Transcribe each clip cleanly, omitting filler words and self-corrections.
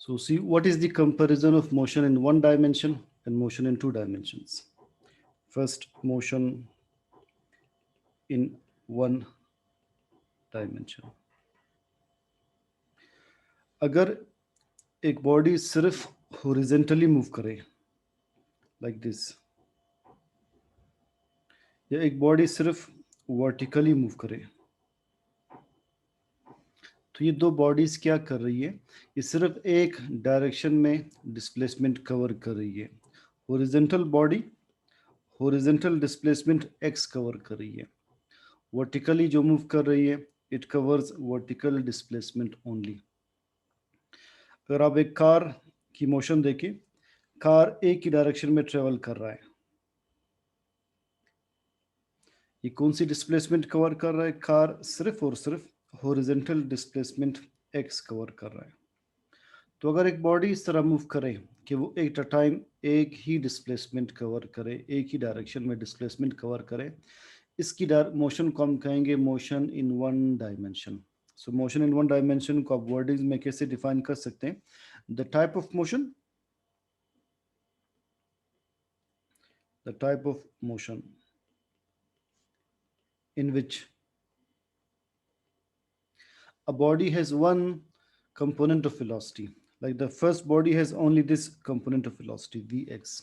So see what is the comparison of motion in one dimension and motion in two dimensions. First, motion in one dimension. अगर एक body सिर्फ horizontally move करे like this, या एक body सिर्फ vertically move करे, तो ये दो बॉडीज क्या कर रही है, ये सिर्फ एक डायरेक्शन में डिस्प्लेसमेंट कवर कर रही है. Horizontal body horizontal displacement x cover कर रही है. वर्टिकली जो मूव कर रही है it covers vertical displacement only. अगर आप एक कार की मोशन देखें, कार एक ही डायरेक्शन में ट्रेवल कर रहा है, ये कौन सी डिस्प्लेसमेंट कवर कर रहा है, कार सिर्फ और सिर्फ हॉरिजेंटल डिस्प्लेसमेंट एक्स कवर कर रहा है. तो अगर एक बॉडी इस तरह मूव करे कि वो एक टाइम एक ही डिस्प्लेसमेंट कवर करे, एक ही डायरेक्शन में डिस्प्लेसमेंट कवर करे, इसकी मोशन को हम कहेंगे motion in one dimension. So motion in one dimension को आप वर्डिंग्स में कैसे डिफाइन कर सकते हैं? The type of motion in which a body has one component of velocity. Like the first body has only this component of velocity vx,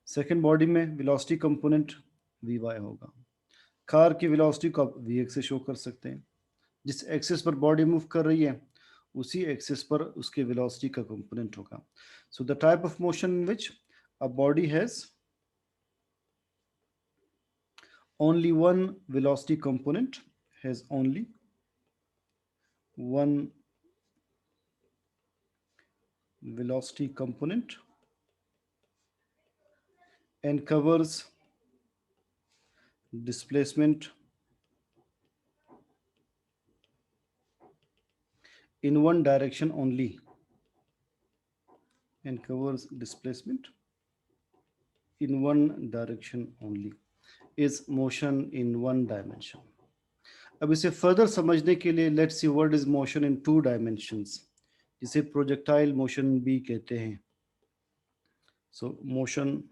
second body में velocity component vy होगा. Car की velocity को आप vx से show कर सकते हैं. जिस एक्सिस पर बॉडी मूव कर रही है उसी एक्सिस पर उसके velocity का component होगा. So the type of motion in which a body has only one velocity component, has only one velocity component and covers displacement in one direction only, and covers displacement in one direction only is motion in one dimension. अब इसे further समझने के लिए let's see what is motion in two dimensions, जिसे projectile motion भी कहते हैं. सो motion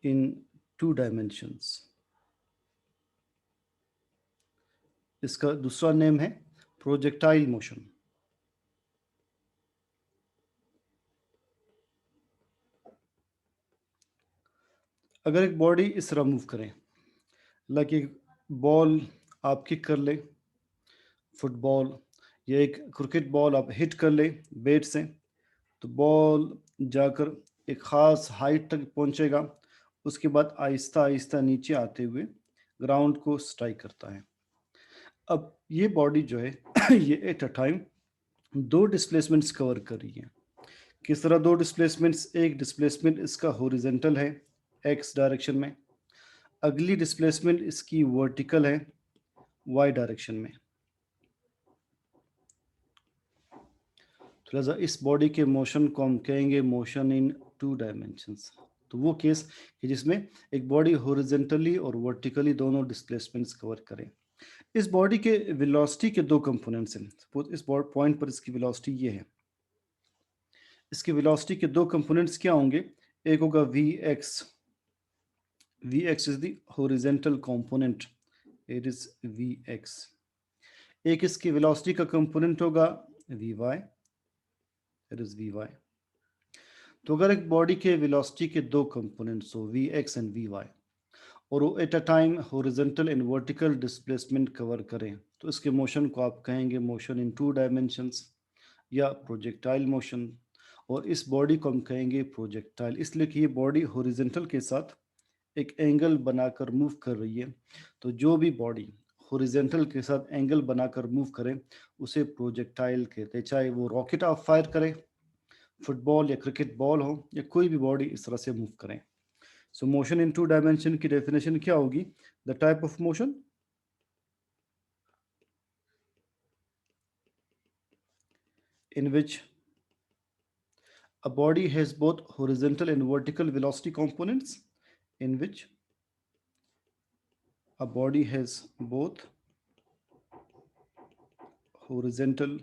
in two dimensions, इसका दूसरा नेम है प्रोजेक्टाइल मोशन. अगर एक बॉडी इस तरह मूव करें, लाइक एक बॉल आप किक कर ले, फुटबॉल या एक क्रिकेट बॉल आप हिट कर ले बैट से, तो बॉल जाकर एक ख़ास हाइट तक पहुंचेगा, उसके बाद आहिस्ता आहिस्ता नीचे आते हुए ग्राउंड को स्ट्राइक करता है. अब ये बॉडी जो है ये एट अ टाइम दो डिस्प्लेसमेंट्स कवर कर रही है. किस तरह दो डिस्प्लेसमेंट्स? एक डिस्प्लेसमेंट इसका हॉरिजेंटल है एक्स डायरेक्शन में, अगली डिस्प्लेसमेंट इसकी वर्टिकल है वाई डायरेक्शन में. तो लिहाजा इस बॉडी के मोशन को हम कहेंगे मोशन इन टू डायमेंशंस. तो वो केस कि जिसमें एक बॉडी हॉरिजेंटली और वर्टिकली दोनों डिस्प्लेसमेंट्स कवर करे. इस बॉडी के वेलोसिटी के दो कंपोनेंट्स हैं. सपोज इस पॉइंट पर इसकी वेलोसिटी ये है, इसकी वेलोसिटी के दो कंपोनेंट्स क्या होंगे? एक होगा v x is the horizontal component, it is v x. एक इसकी वेलोसिटी का कंपोनेंट होगा v y, it is v y. तो अगर एक बॉडी के वेलोसिटी के दो कंपोनेंट्स हो v x and v y, और वो at a time horizontal and vertical displacement cover करें, तो इसके मोशन को आप कहेंगे मोशन इन टू डायमेंशंस या प्रोजेक्टाइल मोशन. और इस बॉडी को हम कहेंगे प्रोजेक्टाइल, इसलिए कि ये बॉडी हॉरिजेंटल के साथ एक एंगल बनाकर मूव कर रही है. तो जो भी बॉडी हॉरिजेंटल के साथ एंगल बनाकर मूव करे उसे प्रोजेक्टाइल कहते हैं, चाहे वो रॉकेट आप फायर करें, फुटबॉल या क्रिकेट बॉल हो, या कोई भी बॉडी इस तरह से मूव करें. So motion in two dimension की डेफिनेशन क्या होगी? The type of motion in which a body has both horizontal and vertical velocity components, in which a body has both horizontal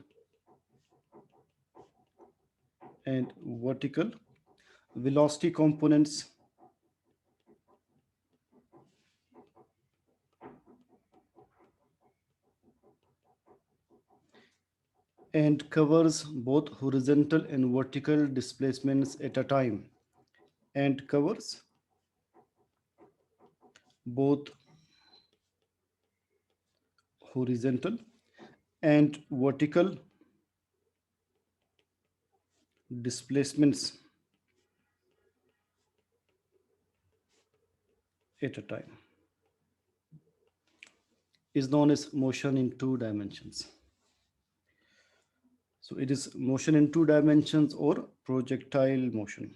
and vertical velocity components and covers both horizontal and vertical displacements at a time, and covers both horizontal and vertical displacements at a time, is known as motion in two dimensions. So it is motion in two dimensions or projectile motion.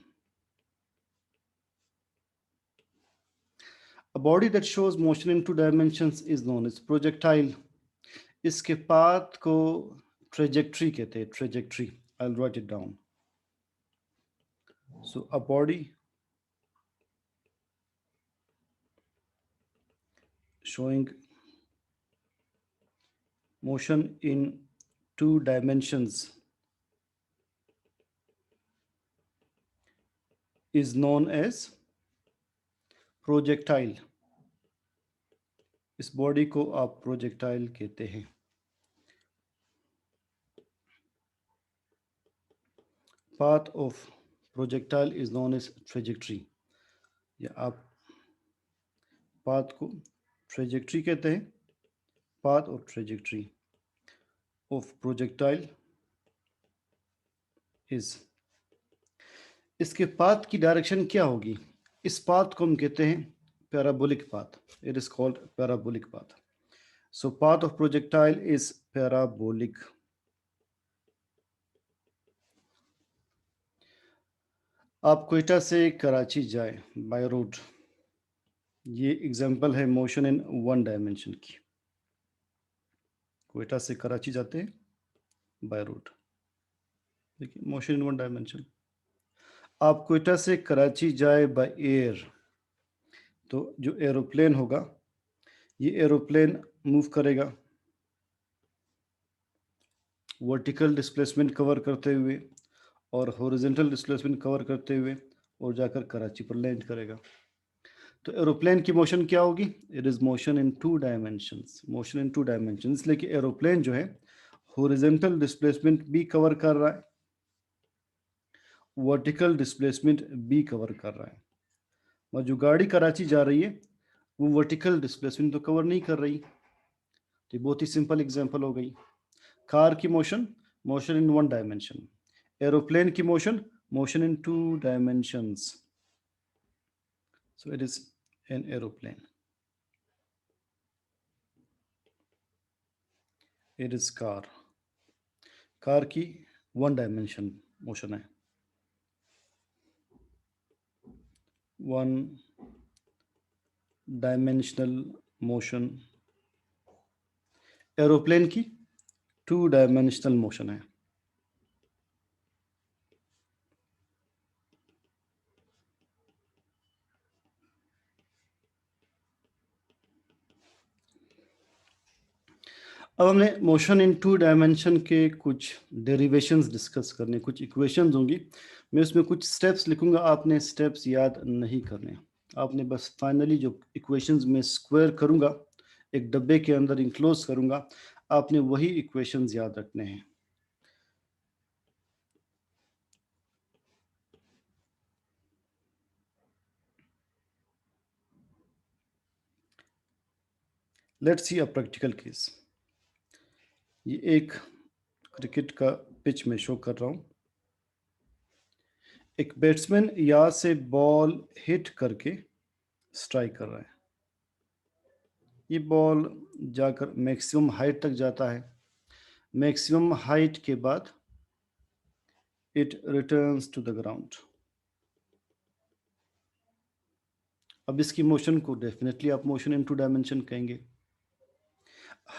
A body that shows motion in two dimensions is known as projectile. इसके path को trajectory कहते हैं, trajectory. I'll write it down. So a body showing motion in two dimensions is known as projectile. इस body को आप projectile कहते हैं. Path of projectile is known as trajectory. या आप path को trajectory कहते हैं. Path or trajectory of projectile is. इसके पाथ की डायरेक्शन क्या होगी? इस पाथ को हम कहते हैं parabolic path. It is called parabolic path. So path of projectile is parabolic. आप कोयटा से कराची जाए बाय रोड, ये एग्जांपल है मोशन इन वन डायमेंशन की. कोयटा से कराची जाते हैं बाय रोड, देखिए मोशन इन वन डायमेंशन. आप कोयटा से कराची जाए बाय एयर, तो जो एरोप्लेन होगा, ये एरोप्लेन मूव करेगा वर्टिकल डिस्प्लेसमेंट कवर करते हुए और हॉरिजॉन्टल डिस्प्लेसमेंट कवर करते हुए और जाकर कराची पर लैंड करेगा. तो एरोप्लेन की मोशन क्या होगी? It is motion in two dimensions. Motion in two dimension, इसलिए कि एरोप्लेन जो है हॉरिजॉन्टल डिस्प्लेसमेंट भी कवर कर रहा है, वर्टिकल डिस्प्लेसमेंट भी कवर कर रहा है. और जो गाड़ी कराची जा रही है वो वर्टिकल डिस्प्लेसमेंट तो कवर नहीं कर रही. तो बहुत ही सिंपल एग्जांपल हो गई. कार की motion, motion in one dimension. Aeroplane की motion, motion in two dimensions. So it is an aeroplane. It is car. Car की वन डायमेंशन मोशन है, वन डायमेंशनल मोशन. एरोप्लेन की टू डायमेंशनल मोशन है. अब हमने motion in two dimension के कुछ derivations discuss करने, कुछ इक्वेशंस होंगी. मैं उसमें कुछ स्टेप्स लिखूंगा, आपने स्टेप्स याद नहीं करने. आपने बस फाइनली जो इक्वेशंस में स्क्वायर करूंगा, एक डब्बे के अंदर इंक्लोज करूंगा, आपने वही इक्वेशंस याद रखने हैं. Let's see a practical case. ये एक क्रिकेट का पिच में शो कर रहा हूं. एक बैट्समैन यहाँ से बॉल हिट करके स्ट्राइक कर रहा है. ये बॉल जाकर मैक्सिमम हाइट तक जाता है. मैक्सिमम हाइट के बाद it returns to the ground. अब इसकी मोशन को डेफिनेटली आप मोशन इन टू डायमेंशन कहेंगे.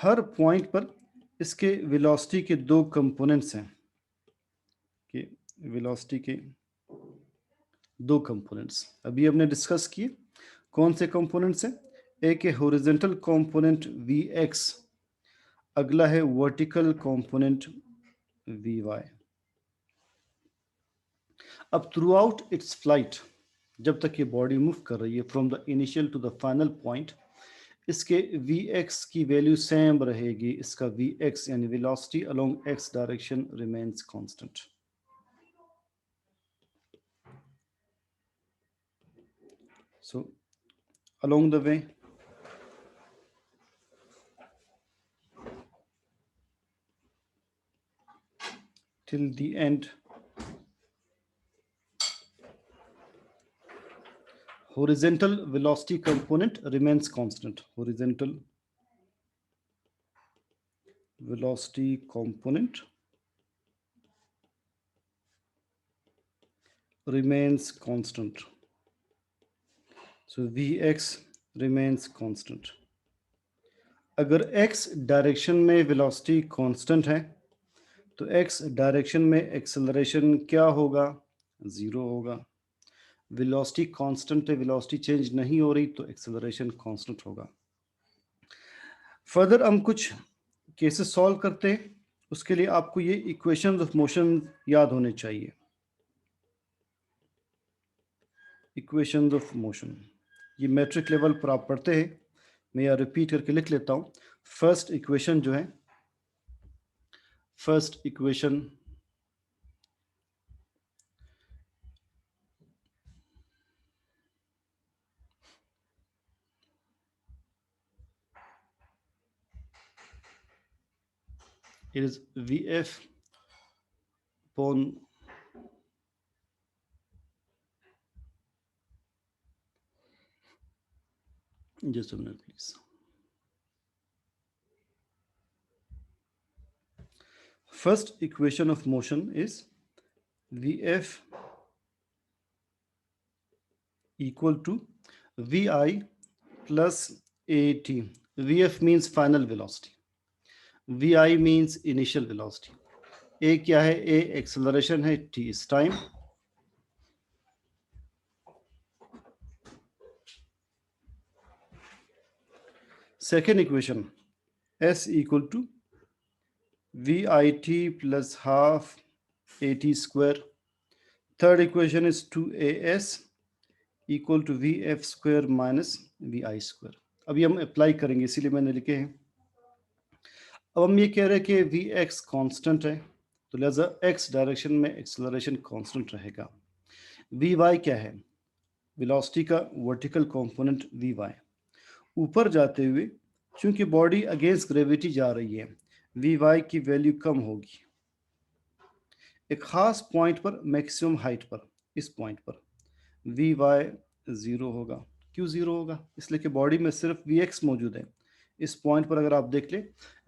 हर पॉइंट पर इसके वेलोसिटी के दो कंपोनेंट्स हैं, कि वेलोसिटी के दो कंपोनेंट्स अभी हमने डिस्कस किए. कौन से कंपोनेंट्स हैं? एक है हॉरिजॉन्टल कंपोनेंट Vx, अगला है वर्टिकल कंपोनेंट Vy. अब थ्रू आउट इट्स फ्लाइट, जब तक ये बॉडी मूव कर रही है from the initial to the final point, इसके Vx की वैल्यू सेम रहेगी. इसका Vx यानी velocity along x direction remains constant. So along the way, till the end, horizontal velocity component remains constant. Horizontal velocity component remains constant. So Vx remains constant. अगर x direction में velocity constant है तो x direction में acceleration क्या होगा? 0 होगा. Velocity constant है, velocity change नहीं हो रही तो एक्सेलरेशन कांस्टेंट होगा. फर्दर हम कुछ केसेस सॉल्व करते हैं. उसके लिए आपको ये इक्वेशंस ऑफ मोशन याद होने चाहिए. इक्वेशंस ऑफ मोशन ये मैट्रिक लेवल पर आप पढ़ते हैं. मैं यहाँ रिपीट करके लिख लेता हूँ. फर्स्ट इक्वेशन जो है, first equation it is Vf upon just a minute please. First equation of motion is Vf equal to Vi plus At. Vf means final velocity. Vi means initial velocity. A क्या है? A acceleration है, T is time. Second equation, S equal to Vit plus half At square. Third equation is 2As equal to Vf square minus Vi square. अभी हम apply करेंगे, इसीलिए मैंने लिखे हैं. अब हम ये कह रहे हैं कि Vx कांस्टेंट है तो लिहाजा x डायरेक्शन में एक्सेलरेशन कांस्टेंट रहेगा. Vy क्या है? वेलोसिटी का वर्टिकल कंपोनेंट Vy. ऊपर जाते हुए चूंकि बॉडी अगेंस्ट ग्रेविटी जा रही है, Vy की वैल्यू कम होगी. एक खास पॉइंट पर, मैक्सिमम हाइट पर, इस पॉइंट पर Vy 0 होगा. क्यों 0 होगा? इसलिए कि बॉडी में सिर्फ Vx मौजूद है. इस पॉइंट पर अगर आप देख ले,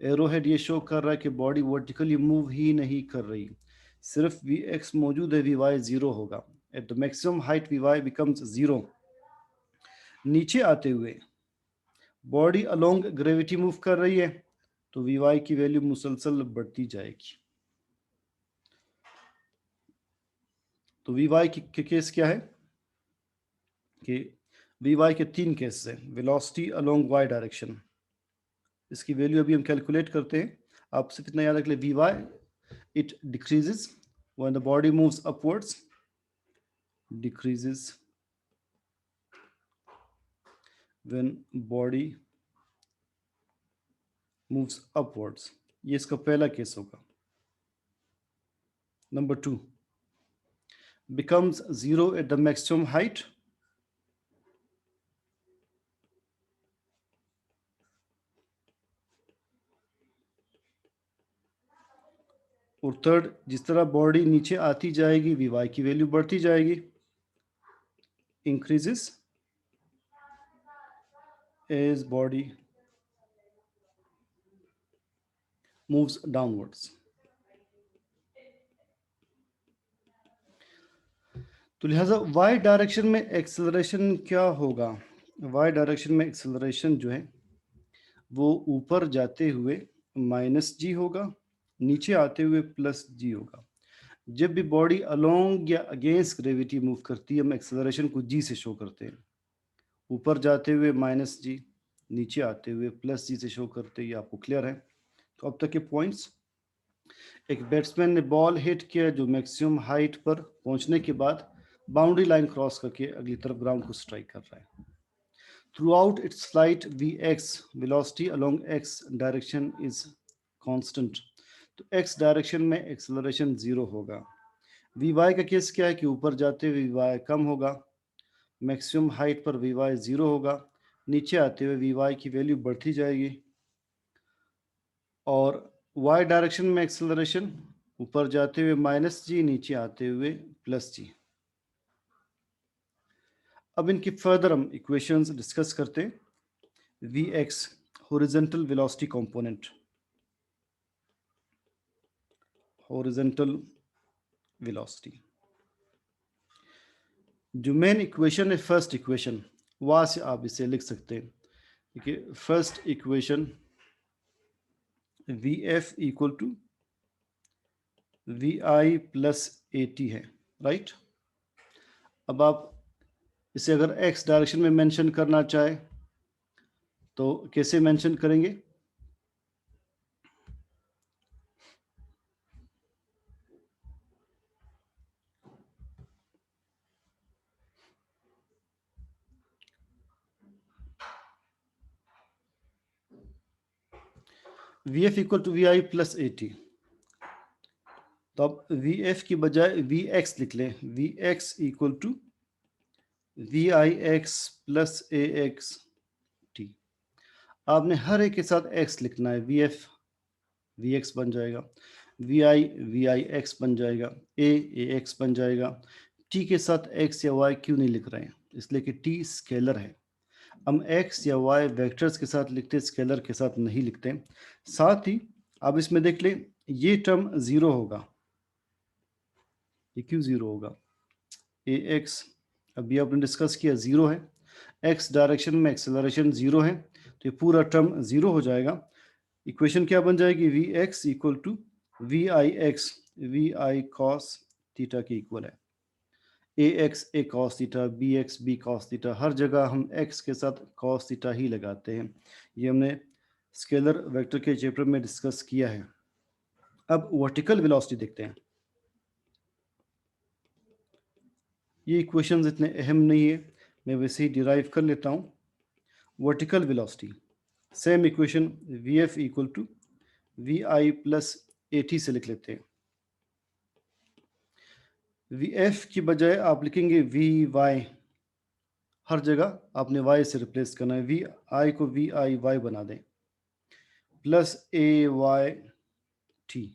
एरो हेड ये शो कर रहा है कि बॉडी वर्टिकली मूव ही नहीं कर रही, सिर्फ Vx मौजूद है. Vy 0 होगा. At the maximum height Vy becomes 0. नीचे आते हुए बॉडी अलोंग ग्रेविटी मूव कर रही है तो Vy की वैल्यू मुसलसल बढ़ती जाएगी. तो Vy के केस क्या है कि Vy के 3 केस है. वेलोसिटी अलोंग y डायरेक्शन, इसकी वैल्यू अभी हम कैलकुलेट करते हैं. आप सिर्फ इतना याद रख ले, Vy it decreases when the body moves upwards, decreases when body moves upwards. ये इसका पहला केस होगा. Number 2, becomes 0 at the maximum height. और थर्ड, जिस तरह बॉडी नीचे आती जाएगी Vy की वैल्यू बढ़ती जाएगी, increases as body moves downwards. तो लिहाजा y डायरेक्शन में एक्सेलरेशन क्या होगा? y डायरेक्शन में एक्सेलरेशन जो है वो ऊपर जाते हुए -g होगा, नीचे आते हुए +g होगा. जब भी बॉडी अलोंग या अगेंस्ट ग्रेविटी मूव करती है, हम एक्सेलरेशन को g से शो करते हैं. ऊपर जाते हुए -g, नीचे आते हुए +g से शो करते हैं. ये आपको क्लियर है? तो अब तक के पॉइंट्स. एक बैट्समैन ने बॉल हिट किया जो मैक्सिमम हाइट पर पहुंचने के बाद बाउंड्री लाइन क्रॉस करके अगली तरफ ग्राउंड को स्ट्राइक कर रहा है। Throughout its flight, Vx velocity along x direction is constant. तो x डायरेक्शन में एक्सेलरेशन 0 होगा। Vy का केस क्या है कि ऊपर जाते हुए Vy कम होगा, मैक्सिमम हाइट पर Vy 0 होगा, नीचे आते हुए Vy की वैल्यू बढ़ती जाएगी और y डायरेक्शन में एक्सेलरेशन ऊपर जाते हुए -g, नीचे आते हुए +g। अब इनकी फर्दर हम इक्वेशंस डिस्कस करते हैं। Vx horizontal velocity component, horizontal velocity, जो मेन इक्वेशन है फर्स्ट इक्वेशन, वहां से आप इसे लिख सकते हैं। देखिए first equation Vf equal to Vi plus AT है, राइट। अब आप इसे अगर x डायरेक्शन में मेंशन करना चाहे तो कैसे मेंशन करेंगे? Vf equal to Vi plus AT, तो अब Vf की बजाय Vx लिख लें। Vx equal to Vix plus AX T। आपने हर एक के साथ x लिखना है। Vf Vx बन जाएगा, Vi Vix बन जाएगा, A Ax बन जाएगा। T के साथ x या y क्यों नहीं लिख रहे हैं? इसलिए कि T स्केलर है। हम x या y वेक्टर्स के साथ लिखते, स्केलर के साथ नहीं लिखते। साथ ही अब इसमें देख लें, ये टर्म 0 होगा। ये क्यों 0 होगा? Ax अभी आपने डिस्कस किया 0 है, x डायरेक्शन में एक्सेलरेशन 0 है, तो ये पूरा टर्म 0 हो जाएगा। इक्वेशन क्या बन जाएगी? Vx equal to Vix, Vi cos theta के इक्वल है। Ax A cos theta, Bx B cos theta, हर जगह हम x के साथ cos थीटा ही लगाते हैं। ये हमने स्केलर वेक्टर के चैप्टर में डिस्कस किया है। अब वर्टिकल वेलोसिटी देखते हैं। ये इक्वेशंस इतने अहम नहीं है, मैं वैसे ही डिराइव कर लेता हूँ। Vertical velocity same equation Vf equal to Vi plus AT से लिख लेते हैं। Vf की बजाय आप लिखेंगे Vy, हर जगह आपने y से रिप्लेस करना है। Vi को Viy बना दें, प्लस AYT।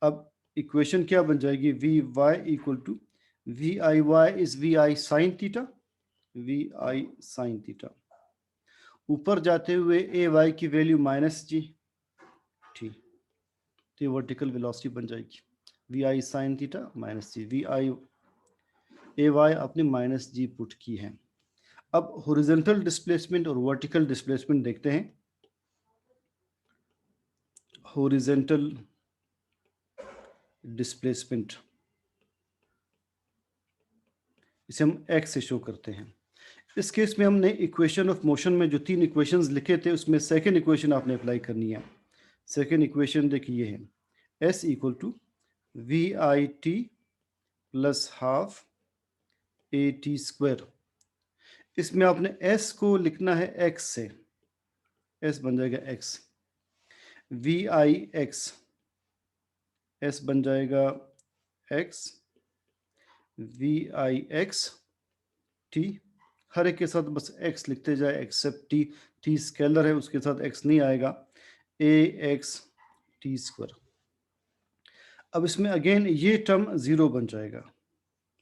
अब इक्वेशन क्या बन जाएगी? Vy equal to Viy is Vi sine theta, Vi sine theta. ऊपर जाते हुए Ay की वैल्यू -g, ठीक, तो ये वर्टिकल वेलोसिटी बन जाएगी Vi sine theta -g। Ay आपने -g पुट की है। अब हॉरिजॉन्टल डिस्प्लेसमेंट और वर्टिकल डिस्प्लेसमेंट देखते हैं। हॉरिजॉन्टल डिस्प्लेसमेंट, इसे हम x से शो करते हैं। इस केस में हमने इक्वेशन ऑफ मोशन में जो 3 इक्वेशंस लिखे थे उसमें सेकंड इक्वेशन आपने अप्लाई करनी है। सेकंड इक्वेशन देखिए ये है, s equal to VIT plus half AT square. इसमें आपने s को लिखना है x से, s बन जाएगा x, VIX s बन जाएगा x, VIX t, हर एक के साथ बस x लिखते जाए एक्सेप्ट t, t स्केलर है उसके साथ x नहीं आएगा, AX t स्क्वायर। अब इसमें अगेन ये टर्म 0 बन जाएगा।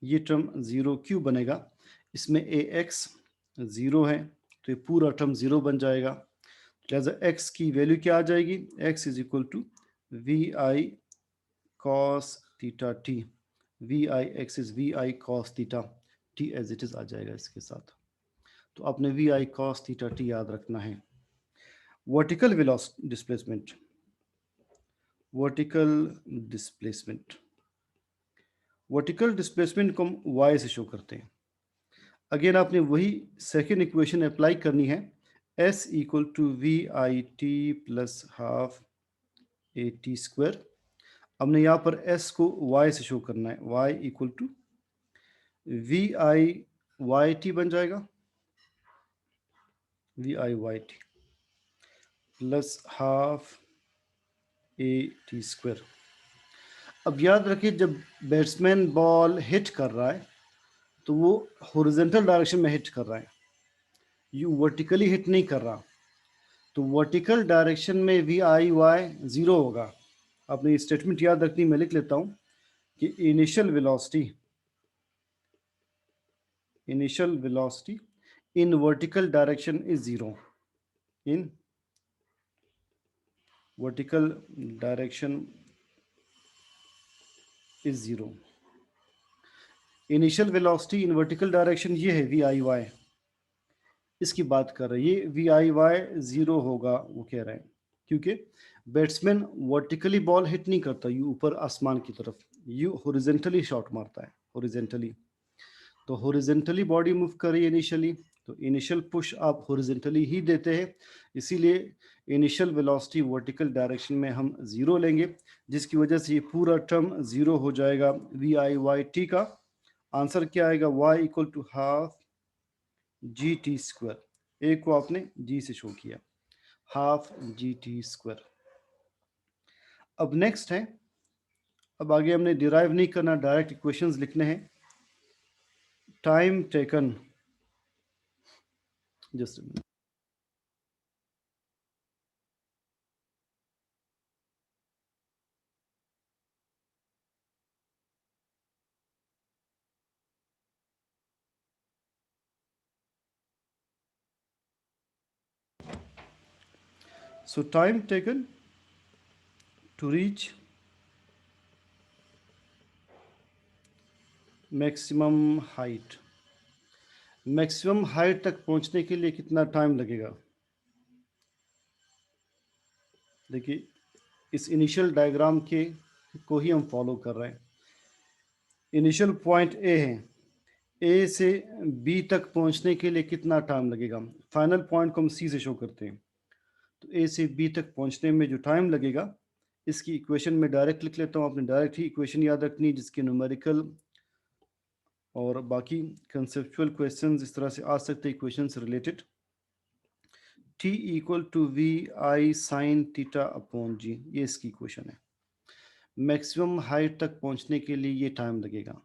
ये टर्म 0 क्यों बनेगा? इसमें AX 0 है तो ये पूरा टर्म 0 बन जाएगा। लिहाजा x की वैल्यू क्या आ जाएगी? x is equal to VI cos theta t, VIX is VI cos theta t as it is आ जाएगा इसके साथ। तो आपने VI cos थीटा t याद रखना है। Vertical velocity displacement, vertical displacement, vertical displacement को हम y से शो करते हैं। अगेन आपने वही सेकेंड इक्वेशन अप्लाई करनी है, s equal to VIT plus half AT square. हमने यहाँ पर s को y से शो करना है, y equal to V I Y T बन जाएगा, V I Y T plus half A T square. अब याद रखिए, जब बैट्समैन बॉल हिट कर रहा है तो वो हॉरिजॉन्टल डायरेक्शन में हिट कर रहा है, यू वर्टिकली हिट नहीं कर रहा। तो वर्टिकल डायरेक्शन में वी आई वाई ज़ीरो होगा। आपने स्टेटमेंट याद रखनी, मैं लिख लेता हूँ कि initial velocity in vertical direction is zero, in vertical direction is zero. Initial velocity in vertical direction ये है वी आई वाई, इसकी बात कर रहे हैं। ये वी आई वाई ज़ीरो होगा, वो कह रहे हैं, क्योंकि बैट्समैन वर्टिकली बॉल हिट नहीं करता यू ऊपर आसमान की तरफ, यू हॉरिजॉन्टली शॉट मारता है, हॉरिजॉन्टली। तो हॉरिजॉन्टली बॉडी मूव कर रही है इनिशियली, तो इनिशियल पुश आप हॉरिजॉन्टली ही देते हैं, इसीलिए इनिशियल वेलोसिटी वर्टिकल डायरेक्शन में हम ज़ीरो लेंगे, जिसकी वजह से ये पूरा टर्म ज़ीरो हो जाएगा। वी आई वाई टी का आंसर क्या आएगा, y equal to half G T square. A को आपने जी से शो किया, हाफ जी टी स्क्वायर। अब नेक्स्ट है, अब आगे हमने डिराइव नहीं करना, डायरेक्ट इक्वेशंस लिखने हैं। Time taken, just so time taken to reach maximum height, maximum height तक पहुंचने के लिए कितना टाइम लगेगा। देखिए, इस इनिशियल डायग्राम के को ही हम फॉलो कर रहे हैं। इनिशियल पॉइंट ए है, ए से बी तक पहुंचने के लिए कितना टाइम लगेगा। फाइनल पॉइंट को हम सी से शो करते हैं, तो ए से बी तक पहुंचने में जो टाइम लगेगा, इसकी इक्वेशन में डायरेक्ट लिख लेता हूँ। आपने डायरेक्ट ही इक्वेशन याद रखनी, जिसके न्यूमेरिकल और बाकी कंसेप्चुअल क्वेश्चंस इस तरह से आ सकते हैं इक्वेशन से related. T equal to V I sine theta upon G, ये इसकी इक्वेशन है। मैक्सिमम हाइट तक पहुंचने के लिए ये टाइम लगेगा।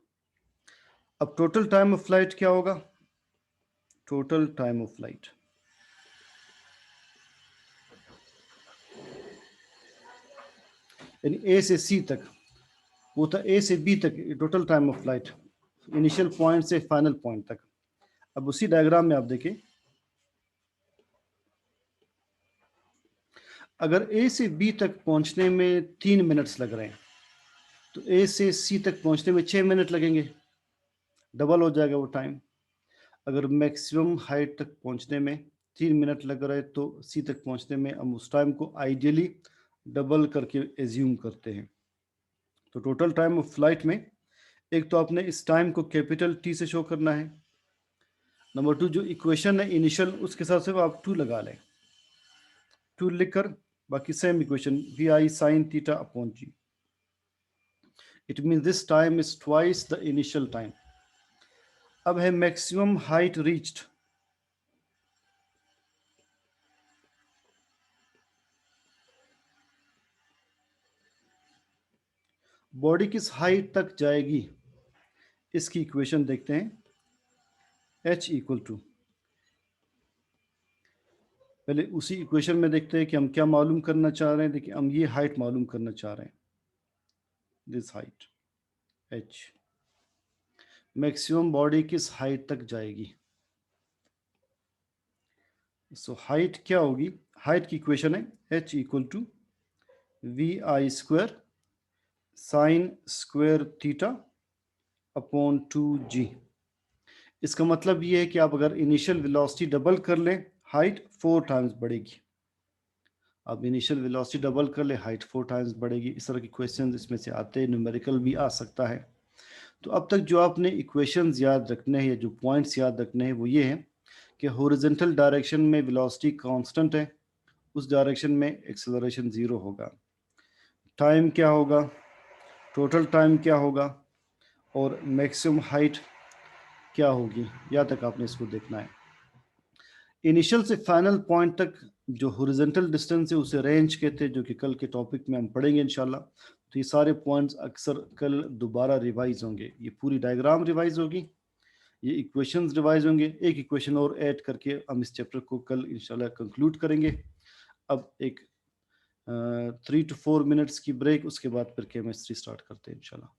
अब टोटल टाइम ऑफ फ्लाइट क्या होगा, टोटल टाइम ऑफ फ्लाइट यानी ए से सी तक, वो था ए से बी तक total time of flight, initial point से फाइनल पॉइंट तक। अब उसी डायग्राम में आप देखें, अगर ए से बी तक पहुंचने में 3 मिनट्स लग रहे हैं, तो ए से सी तक पहुंचने में 6 मिनट लगेंगे, डबल हो जाएगा वो टाइम। अगर मैक्सिमम हाइट तक पहुंचने में 3 मिनट लग रहा है, तो सी तक पहुंचने में हम उस टाइम को आइडियली डबल करके एज्यूम करते हैं। तो टोटल टाइम ऑफ फ्लाइट में एक तो आपने इस टाइम को कैपिटल टी से शो करना है, नंबर 2 जो इक्वेशन है इनिशियल, उसके साथ से आप 2 लगा लें, 2 लिखकर बाकी same equation V I sine theta upon g, it mean this time is twice the initial time. अब है मैक्सिमम हाइट रीच्ड, बॉडी किस हाइट तक जाएगी, इसकी इक्वेशन देखते हैं। h इक्वल टू, पहले उसी इक्वेशन में देखते हैं कि हम क्या मालूम करना चाह रहे हैं। देखिए, हम ये हाइट मालूम करना चाह रहे हैं, this height h, maximum body किस हाइट तक जाएगी। सो हाइट क्या होगी, हाइट की इक्वेशन है h equal to V I square sine square theta upon 2g। इसका मतलब ये है कि आप अगर इनिशियल वेलोसिटी डबल कर लें, हाइट 4 टाइम्स बढ़ेगी। अब इनिशियल वेलोसिटी डबल कर ले, हाइट 4 टाइम्स बढ़ेगी। इस तरह के क्वेश्चन इसमें से आते हैं, न्यूमेरिकल भी आ सकता है। तो अब तक जो आपने इक्वेशंस याद रखने हैं या जो पॉइंट्स याद रखने हैं वो ये हैं कि हॉरिजॉन्टल डायरेक्शन में वेलोसिटी कांस्टेंट है, उस डायरेक्शन में एक्सेलरेशन 0 होगा। टाइम क्या होगा, टोटल टाइम क्या होगा और मैक्सिमम हाइट क्या होगी, यहाँ तक आपने इसको देखना है। इनिशियल से फाइनल पॉइंट तक जो हॉरिजॉन्टल डिस्टेंस है उसे रेंज कहते हैं, जो कि कल के टॉपिक में हम पढ़ेंगे इंशाल्लाह। तो ये सारे पॉइंट्स अक्सर कल दोबारा रिवाइज होंगे, ये पूरी डायग्राम रिवाइज होगी, ये इक्वेशंस रिवाइज होंगे, एक इक्वेशन और ऐड करके हम इस चैप्टर को कल इंशाल्लाह कंक्लूड करेंगे। अब एक 3 to 4 मिनट्स की ब्रेक, उसके बाद फिर केमिस्ट्री स्टार्ट करते हैं इंशाल्लाह।